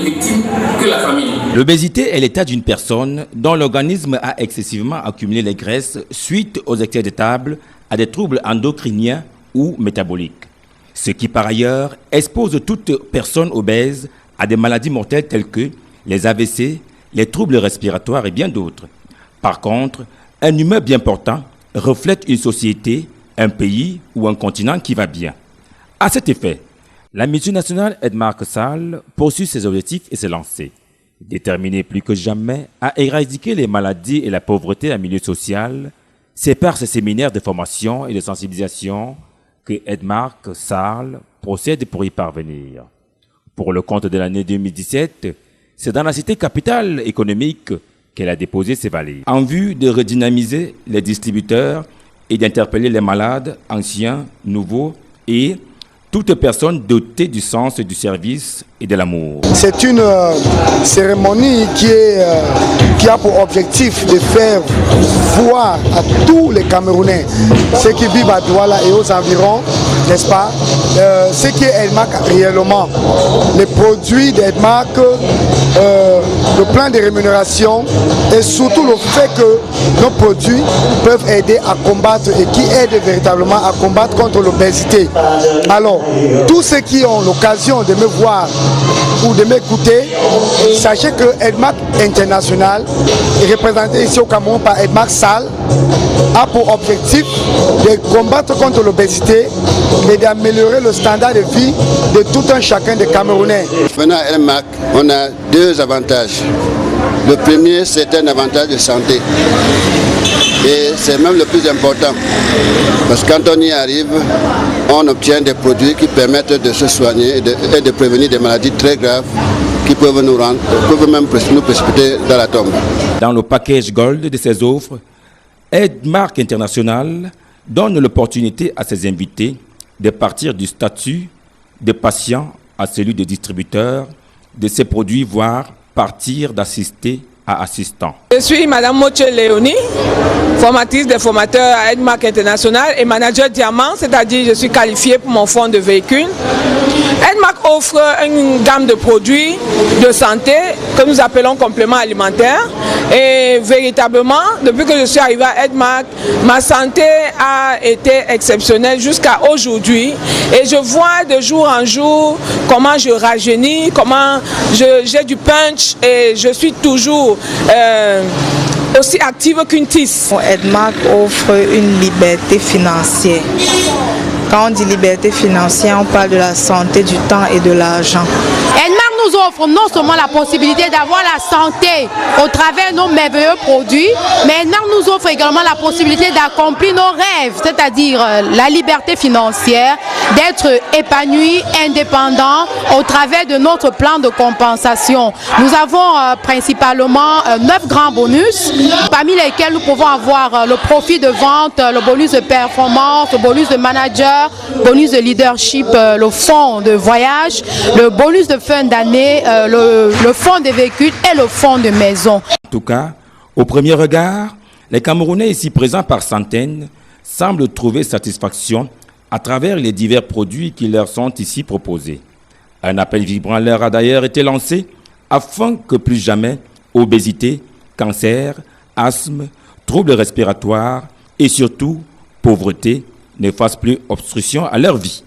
victimes que la famille. L'obésité est l'état d'une personne dont l'organisme a excessivement accumulé les graisses suite aux excès de table, à des troubles endocriniens ou métaboliques. Ce qui par ailleurs expose toute personne obèse à des maladies mortelles telles que les AVC, les troubles respiratoires et bien d'autres. Par contre, un humain bien portant reflète une société, un pays ou un continent qui va bien. À cet effet, la multinationale Edmark Sall poursuit ses objectifs et ses lancers, déterminée plus que jamais à éradiquer les maladies et la pauvreté en milieu social. C'est par ces séminaires de formation et de sensibilisation que Edmark Sall procède pour y parvenir. Pour le compte de l'année 2017, c'est dans la cité capitale économique qu'elle a déposé ses valises, en vue de redynamiser les distributeurs et d'interpeller les malades, anciens, nouveaux et toute personne dotée du sens du service et de l'amour. C'est une cérémonie qui a pour objectif de faire voir à tous les Camerounais, ceux qui vivent à Douala et aux environs, n'est-ce pas, ce qui est Edmark réellement, les produits d'Edmark, le plan de rémunération et surtout le fait que nos produits peuvent aider à combattre et qui aident véritablement à combattre contre l'obésité. Alors, tous ceux qui ont l'occasion de me voir ou de m'écouter, sachez que Edmark International, représenté ici au Cameroun par Edmark Sall, a pour objectif de combattre contre l'obésité et d'améliorer le standard de vie de tout un chacun des Camerounais. Venant à Edmark, on a deux avantages. Le premier, c'est un avantage de santé. Et c'est même le plus important. Parce que quand on y arrive, on obtient des produits qui permettent de se soigner et de prévenir des maladies très graves qui peuvent même nous précipiter dans la tombe. Dans le package Gold de ses offres, Edmark International donne l'opportunité à ses invités de partir du statut de patient à celui de distributeur de ses produits, voire partir d'assisté à assistant. Je suis Madame Moche Léonie, formatrice des formateurs à Edmark International et manager diamant, c'est-à-dire je suis qualifiée pour mon fonds de véhicule. Edmark offre une gamme de produits de santé que nous appelons compléments alimentaires et véritablement, depuis que je suis arrivée à Edmark, ma santé a été exceptionnelle jusqu'à aujourd'hui et je vois de jour en jour comment je rajeunis, comment j'ai du punch et je suis toujours aussi active qu'une tisse. Edmark offre une liberté financière. Quand on dit liberté financière, on parle de la santé, du temps et de l'argent. Edmark nous offre non seulement la possibilité d'avoir la santé au travers de nos merveilleux produits, mais Edmark nous offre également la possibilité d'accomplir nos rêves, c'est-à-dire la liberté financière, d'être épanoui, indépendant au travers de notre plan de compensation. Nous avons principalement 9 grands bonus, parmi lesquels nous pouvons avoir le profit de vente, le bonus de performance, le bonus de manager, le bonus de leadership, le fonds de voyage, le bonus de fin d'année, le fonds de véhicules et le fonds de maison. En tout cas, au premier regard, les Camerounais ici présents par centaines semblent trouver satisfaction à travers les divers produits qui leur sont ici proposés. Un appel vibrant leur a d'ailleurs été lancé afin que plus jamais obésité, cancer, asthme, troubles respiratoires et surtout pauvreté ne fassent plus obstruction à leur vie.